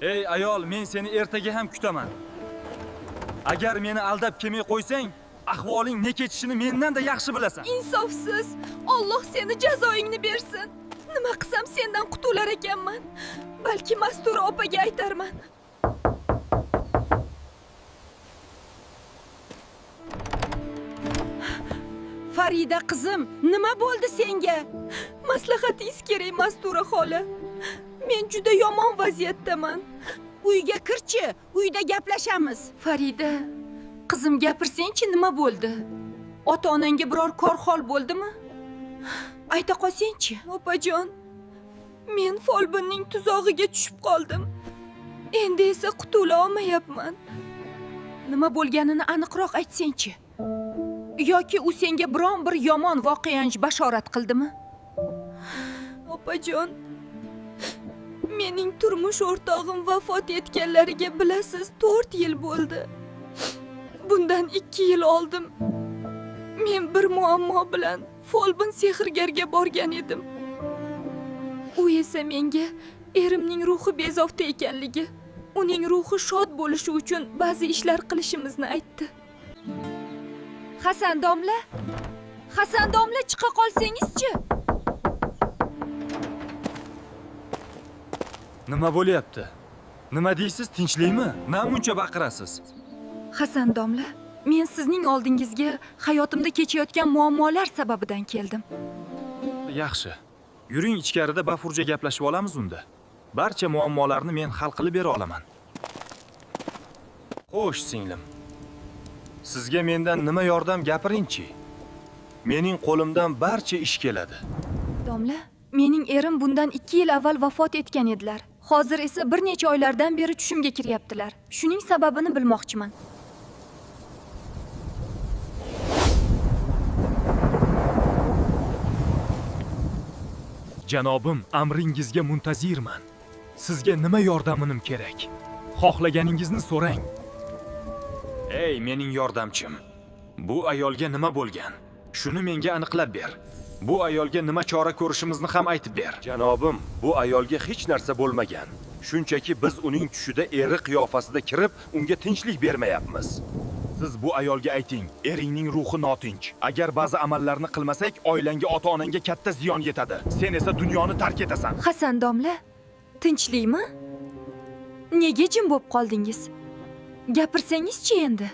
Ey ayol, men seni ertaga ham kutaman. Agar meni aldab kelmay qo'ysang, ahvoling ne kechishini mendan da yaxshi bilasan. Insofsiz. Alloh seni jazoingni bersin. Nima qilsam sendan qutular ekanman. Balki Mastura opaga aytarman. Farida qizim, nima bo'ldi senga? Maslahatingiz kerak, Mastura xola. Men juda yomon vaziyatdaman. Uyga kirchi, uyda gaplashamiz. Farida, qizim gapirsang-chi, nima bo'ldi? Ota-onangga biror kor-hol bo'ldimi? Ayta qolsang-chi. Opajon, men folbinning tuzog'iga tushib qoldim. Endi esa qutula olmayapman. Nima bo'lganini aniqroq aytsang-chi. Yoki u senga biron bir yomon voqeani bashorat qildimi? Opajon, mening turmush o'rtog'im vafot etganlariga bilasiz 4 yil bo'ldi. Bundan 2 yil oldin men bir muammo bilan folbin sehrgarga borgan edim. U esa menga erimning ruhi bezovta ekanligi, uning ruhi shod bo'lishi uchun ba'zi ishlar qilishimizni aytdi. Hasan domla chiqa qolsangizchi. Nima bo'lyapti? Nima deysiz, tinchlikmi? Namuncha baqirasiz? Hasan domla, men sizning oldingizga hayotimda kechayotgan muammolar sababidan keldim. Yaxshi. Yuring ichkarida bafurja gaplashib olamiz unda. Barcha muammolarni men hal qilib bera olaman. Xo'sh, singlim. Sizga mendan nima yordam gapiring-chi? Mening qo'limdan barcha ish keladi. Domla, mening erim bundan 2 yil avval vafot etgan edilar. Hozir esa bir necha oylardan beri tushimga kiryaptilar. Shuning sababini bilmoqchiman. Janobim, amringizga muntazirman. Sizga nima yordamim kerak? Xohlaganingizni so'rang. Ey, mening yordamchim. Bu ayolga nima bo'lgan? Shuni menga aniqlab ber. Bu ayolga nima chora ko'rishimizni ham aytib ber. Janobim, bu ayolga hech narsa bo'lmagan. Shunchaki biz uning tushida eri qiyofasida kirib, unga tinchlik bermayapmiz. Siz bu ayolga ayting, eringning ruhi notinch. Agar ba'zi amallarni qilmasak, oilangga, ota-onangga katta ziyon yetadi. Sen esa dunyoni tark etasan. Hasan domla, tinchlikmi? Nega jim bo'lib qoldingiz? Gapirsangiz-chi endi.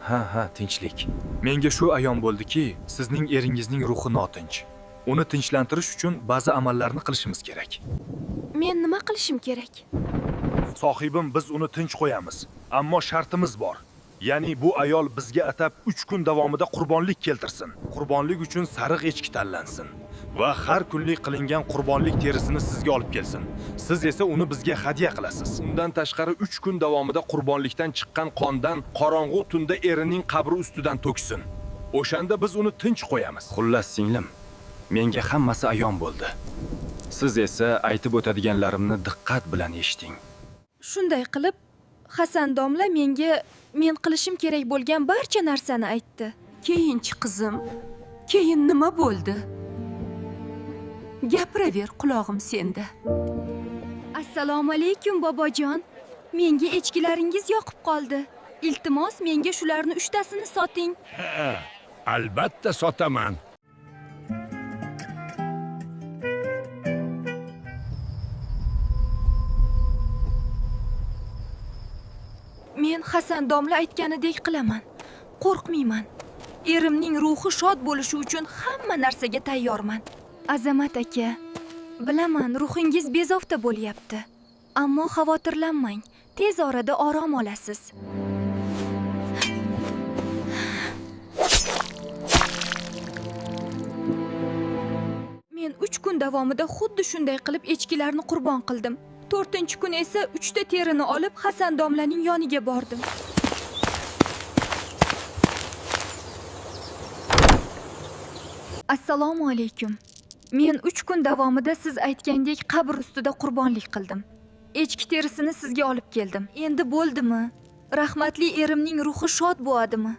Ha, tinchlik. Menga shu ayon bo'ldiki, sizning eringizning ruhi notinch. Uni tinchlantirish uchun ba'zi amallarni qilishimiz kerak. Men nima qilishim kerak? Sohibim, biz uni tinch qo'yamiz, ammo shartimiz bor. Ya'ni bu ayol bizga atab 3 kun davomida qurbonlik keltirsin. Qurbonlik uchun sariq echki tanlansin va har kunlik qilingan qurbonlik terisini sizga olib kelsin. Siz esa uni bizga hadya qilasiz. Undan tashqari 3 kun davomida qurbonlikdan chiqqan qondan qorong'u tunda erining qabri ustidan to'ksin. O'shanda biz uni tinch qo'yamiz. Xullas singlim, menga hammasi ayon bo'ldi. Siz esa aytib o'tadiganlarimni diqqat bilan eshiting. Shunday qilib, Hasan domla menga men qilishim kerak bo'lgan barcha narsani aytdi. Keyinchi qizim, keyin nima bo'ldi? Gapiraver, qulog'im senda. Assalomu alaykum bobojon. Menga echkilaringiz yoqib qoldi. Iltimos, menga shularni 3 tasini soting. Ha, albatta sotaman. Men Hasan domla aytganidek qilaman. Qo'rqmayman. Erimning ruhi shod bo'lishi uchun hamma narsaga tayyorman. Azamat aka, bilaman ruhingiz bezovta bo'lyapti. Ammo xavotirlanmang, tez orada orom olasiz. Men 3 kun davomida xuddi shunday qilib echkilarni qurbon qildim. 4-kun esa 3 ta terini olib Hasan domlaning yoniga bordim. Assalomu alaykum. Men 3 kun davomida siz aytgandek qabr ustida qurbonlik qildim. Echki terisini sizga olib keldim. Endi bo'ldimi? Rahmatli erimning ruhi shod bo'ladimi?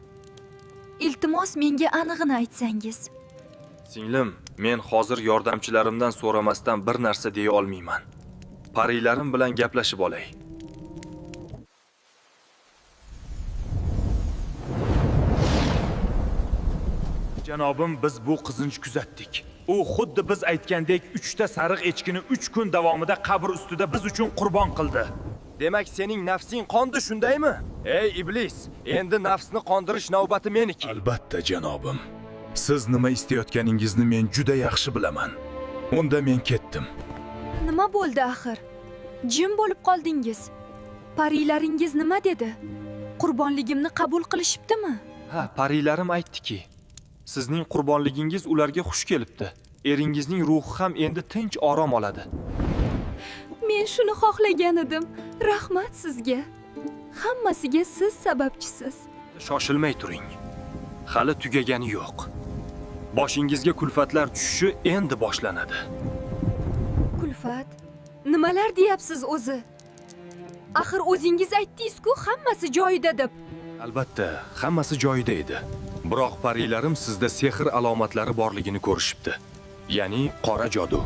Iltimos menga aniqini aytsangiz. Singlim, men hozir yordamchilarimdan so'ramasdan bir narsa deya olmayman. Parilarim bilan gaplashib olay. Janobim, biz bu qizni kuzatdik. U xuddi biz aytgandek 3 ta sariq echkini 3 kun davomida qabr ustida biz uchun qurbon qildi. Demak, sening nafsing qondi, shundaymi? Ey iblis, endi nafsni qondirish navbati meniki. Albatta, janobim. Siz nima istayotganingizni men juda yaxshi bilaman. Unda men ketdim. Nima bo'ldi axir? Jim bo'lib qoldingiz. Parilaringiz nima dedi? Qurbonligimni qabul qilishibdimi? Ha, parilarim aytdiki, sizning qurbonligingiz ularga xush kelibdi. Eringizning ruhi ham endi tinch orom oladi. Men shuni xohlagan edim. Rahmat sizga. Hammasiga siz sababchisiz. Shoshilmay turing. Hali tugagani yo'q. Boshingizga kulfatlar tushishi endi boshlanadi. Kulfat? Nimalar deyapsiz o'zi? Axir o'zingiz aytdingiz-ku, hammasi joyida deb. Albatta, hammasi joyida edi. Biroq parilarim sizda sehr alomatlari borligini ko'rishibdi. Ya'ni qora jodu.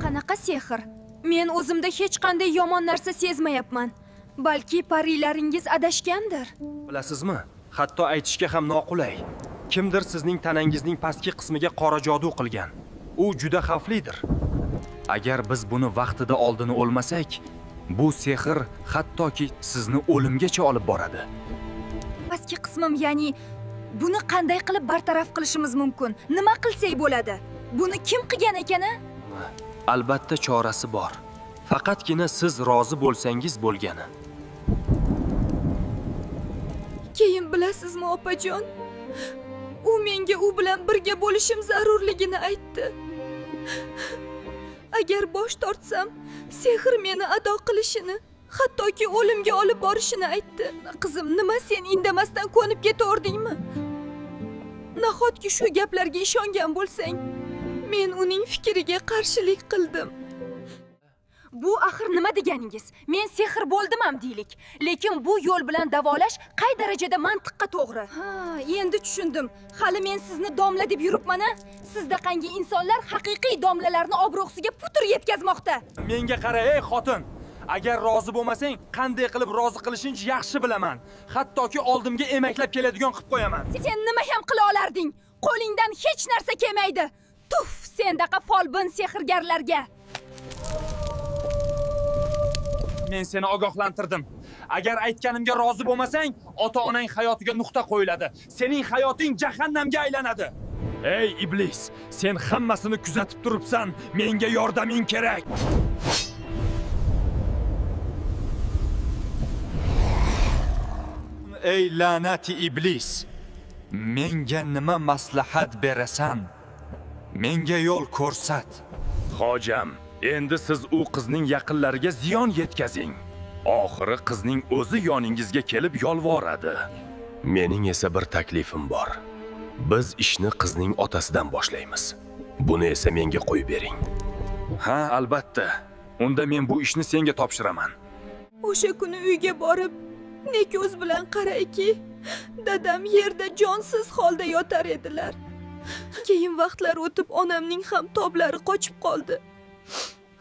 Qanaqa sehr? Men o'zimda hech qanday yomon narsa sezmayapman. Balki parilaringiz adashgandir. Bilasizmi? Hatto aytishga ham noqulay. Kimdir sizning tanangizning pastki qismiga qora jodu qilgan. U juda xavflidir. Agar biz buni vaqtida oldini olmasak, bu sehr hattoki sizni o'limgacha olib boradi. Pastki qismim, ya'ni buni qanday qilib bartaraf qilishimiz mumkin? Nima qilsak bo'ladi? Buni kim qilgan ekan-a? Albatta chorasi bor. Faqatgina siz rozi bo'lsangiz bo'lgani. Keyin bilasizmi, opajon? U menga u bilan birga bo'lishim zarurligini aytdi. Agar bosh tortsam, sehr meni ado qilishini, hattoki o'limga olib borishini aytdi. Qizim, nima sen indamasdan ko'nib ketordingmi? Nahotki shu gaplarga ishongan bo'lsang, men uning fikriga qarshilik qildim. Bu axir nima deganingiz? Men sehr bo'ldim-am deylik, lekin bu yo'l bilan davolash qay darajada mantiqqa to'g'ri? Ha, endi tushundim. Hali men sizni domla deb yuribman-a? Sizda qangi insonlar haqiqiy domlalarni obro'siga putur yetkazmoqda. Menga qara, ey xotin. Agar rozi bo'lmasang, qanday qilib rozi qilishingni yaxshi bilaman. Hattoki oldimga emaklab keladigan qilib qo'yaman. Sen nima ham qila olarding? Qo'lingdan hech narsa kelmaydi. Tuf, sendaqa folbin sehrgarlarga. Men seni ogohlantirdim. Agar aytganimga rozi bo'lmasang, ota-onang hayotiga nuqta qo'yiladi. Sening hayoting jahannamga aylanadi. Ey iblis, sen hammasini kuzatib turibsan. Menga yordaming kerak. Ey la'nati iblis, menga nima maslahat berasan? Menga yo'l ko'rsat. Hojam, endi siz u qizning yaqinlariga ziyon yetkazing. Oxiri qizning o'zi yoningizga kelib yolvoradi. Mening esa bir taklifim bor. Biz ishni qizning otasidan boshlaymiz. Buni esa menga qo'yib bering. Ha, albatta. Unda men bu ishni senga topshiraman. O'sha kuni uyga borib, ne ko'z bilan qarayki, dadam yerda jonsiz holda yotar edilar. Keyin vaqtlar o'tib onamning ham toblari qochib qoldi.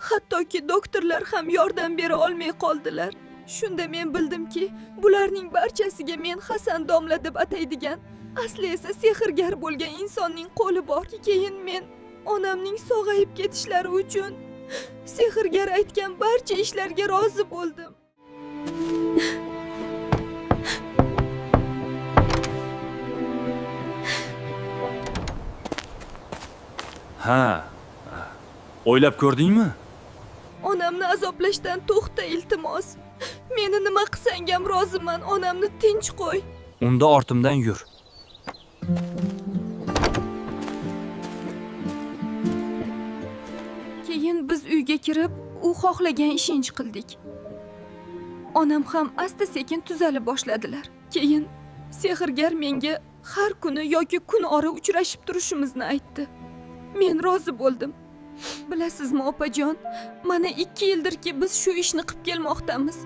Hattoki doktorlar ham yordam bera olmay qoldilar. Shunda men bildimki, bularning barchasiga men Hasan domla deb ataydigan, asli esa sehrgar bo'lgan insonning qo'li bor. Keyin men onamning sog'ayib ketishlari uchun sehrgar aytgan barcha ishlarga rozi bo'ldim. Ha. O'ylab ko'rdingmi? Onamni azoblashdan to'xta iltimos. Meni nima qilsang ham roziman, onamni tinch qo'y. Unda ortimdan yur. Keyin biz uyga kirib, u xohlagan ishini qildik. Onam ham asta-sekin tuzalib boshladilar. Keyin sehrgar menga har kuni yoki kun ora uchrashib turishimizni aytdi. Men rozi bo'ldim. Bilasizmi, opajon, mana 2 yildirki biz shu ishni qilib kelmoqdamiz.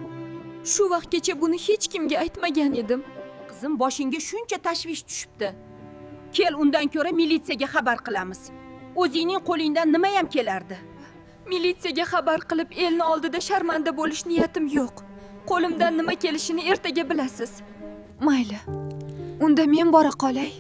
Shu vaqtgacha buni hech kimga aytmagan edim. Qizim, boshingga shuncha tashvish tushibdi. Kel, undan ko'ra militsiyaga xabar qilamiz. O'zingning qo'lingdan nima ham kelardi? Militsiyaga xabar qilib elni oldida sharmanda bo'lish niyatim yo'q. Qo'limdan nima kelishini ertaga bilasiz. Mayli. Unda men bora qolay.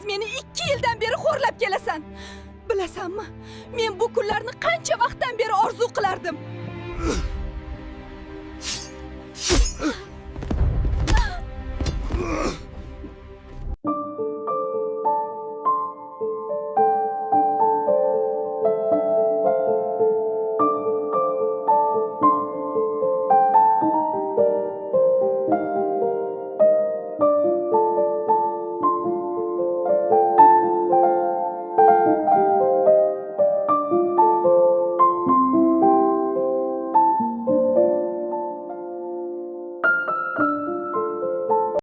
meni 2 yildan beri xo'rlab kelasan. Bilasanmi? Men bu kunlarni qancha vaqtdan beri orzu qilardim.